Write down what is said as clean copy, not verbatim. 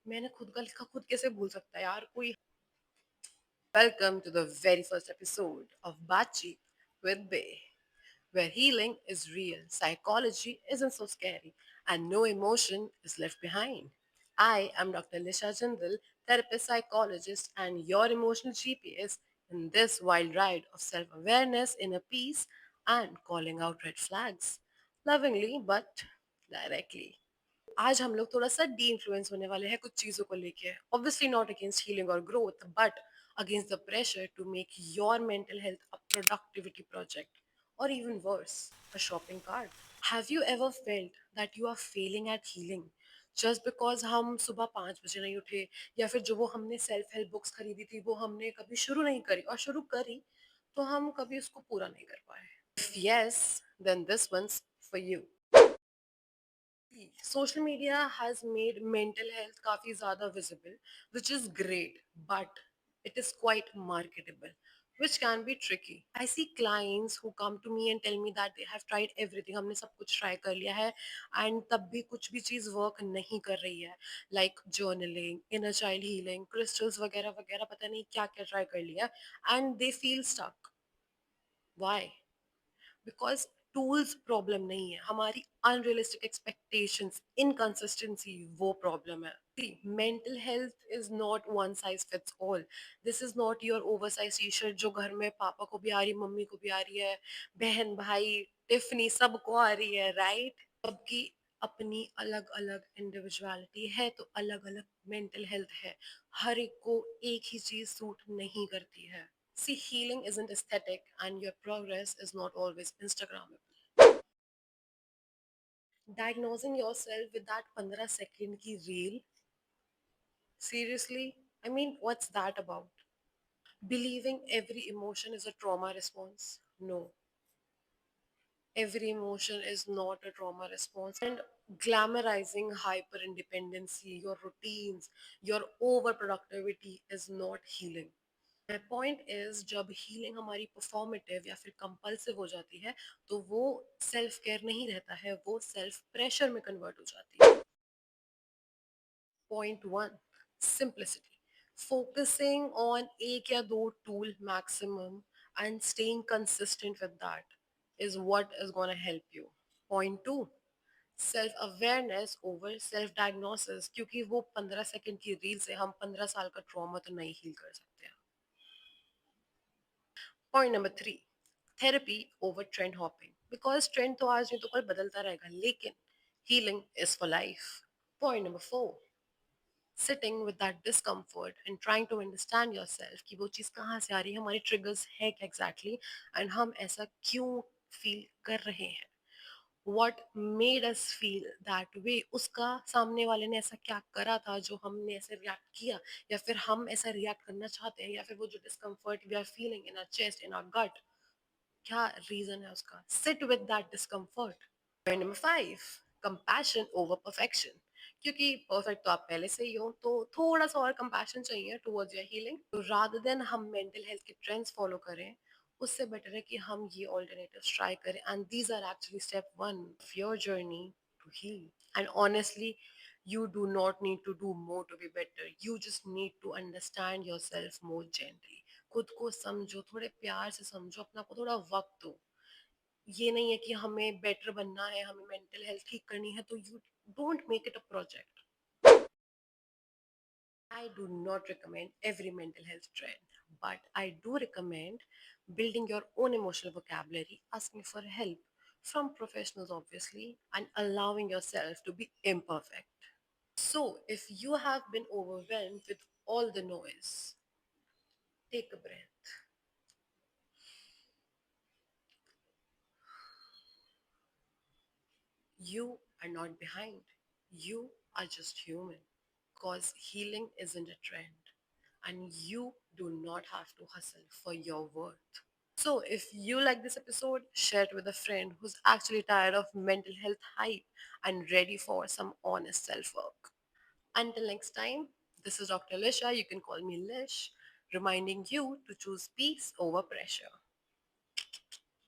मैंने खुद का लिखा खुद कैसे भूल सकता है यार कोई। Welcome to the very first episode of Bachi with Bay, where healing is real, psychology isn't so scary, and no emotion is left behind. I am Dr. Lisha Jindal, therapist, psychologist, and your emotional GPS in this wild ride of self awareness, inner peace, and calling out red flags. Lovingly, but directly. आज हम लोग थोड़ा सा D influence होने वाले हैं कुछ चीजों को लेके, ऑब्वियसली नॉट अगेंस्ट हीलिंग और growth, but against the pressure to make your mental health a productivity project, और even worse, a shopping cart. Have you ever felt that you are failing at healing just because हम सुबह 5 बजे नहीं उठे, या फिर जो वो हमने सेल्फ हेल्प बुक्स खरीदी थी वो हमने कभी शुरू नहीं करी, और शुरू करी तो हम कभी उसको पूरा नहीं कर पाए. If yes, then this one's for you. Social media has made mental health काफी ज़्यादा visible, which is great, but it is quite marketable, which can be tricky. I see clients who come to me and tell me that they have tried everything. हमने सब कुछ try कर लिया है, and तब भी कुछ भी चीज़ work नहीं कर रही है, like journaling, inner child healing, crystals वगैरह वगैरह, पता नहीं क्या क्या try कर लिया, and they feel stuck. Why? Because tools problem नहीं है, हमारी अनरियलिस्टिक एक्सपेक्टेशंस, इनकंसिस्टेंसी वो प्रॉब्लम है. Mental health is not one size fits all. This is not your over size T shirt जो घर में पापा को भी आ रही, मम्मी को भी आ रही है, बहन भाई टिफनी सबको आ रही है, राइट? सबकी अपनी अलग अलग इंडिविजुअलिटी है, तो अलग अलग मेंटल हेल्थ है. हर एक को एक ही चीज सूट नहीं करती है. See, healing isn't aesthetic, and your progress is not always Instagrammable. Diagnosing yourself with that 15 second ki reel, seriously? I mean, what's that about? Believing every emotion is a trauma response? No. Every emotion is not a trauma response. And glamorizing hyper independency, your routines, your overproductivity is not healing. My point is, जब healing हमारी performative या फिर compulsive हो जाती है, तो वो self care नहीं रहता है, वो सेल्फ प्रेशर में कन्वर्ट हो जाती है. Point one, simplicity. Focusing on एक या दो tool maximum and staying consistent with that is what is gonna help you. Point two, self awareness over self diagnosis, क्योंकि वो 15 सेकंड की रील से हम 15 साल का ट्रॉमा तो नहीं हील कर सकते हैं. Point number three, therapy over trend hopping, because trend तो आज नहीं तो कल बदलता रहेगा, लेकिन healing is for life. Point number four, sitting with that discomfort and trying to understand yourself कि वो चीज़ कहाँ से आ रही है, हमारी ट्रिगर्स है क्या एग्जैक्टली, एंड हम ऐसा क्यों फील कर रहे हैं. What made us feel that way, उसका सामने वाले ने ऐसा क्या करा था जो हमने ऐसे रिएक्ट किया, या फिर हम ऐसा रिएक्ट करना चाहते हैं, या फिर वो जो discomfort we are feeling in our chest, in our gut, क्या रीजन है उसका. Sit with that discomfort. Point number five, compassion over perfection, क्योंकि परफेक्ट तो आप पहले से ही हो, तो थोड़ा सा और कंपैशन चाहिए टुवर्ड्स योर हीलिंग. तो रादर देन हम मेंटल हेल्थ के ट्रेंड्स फॉलो करें, उससे बेटर है कि हम ये ऑल्टरनेटिव्स ट्राई करें, and these are actually step one of your journey to heal. And honestly, you do not need to do more to be better. You just need to understand yourself more gently. खुद को समझो, थोड़े प्यार से समझो, अपना को थोड़ा वक्त दो. ये नहीं है कि हमें बेटर बनना है, हमें मेंटल हेल्थ ठीक करनी है, तो you don't make it a project. I do not recommend every mental health trend, but I do recommend building your own emotional vocabulary, asking for help from professionals, obviously, and allowing yourself to be imperfect. So, if you have been overwhelmed with all the noise, take a breath. You are not behind, you are just human. Because healing isn't a trend, and you do not have to hustle for your worth. So, if you like this episode, share it with a friend who's actually tired of mental health hype and ready for some honest self work. Until next time, this is Dr. Lisha. You can call me Lish, reminding you to choose peace over pressure.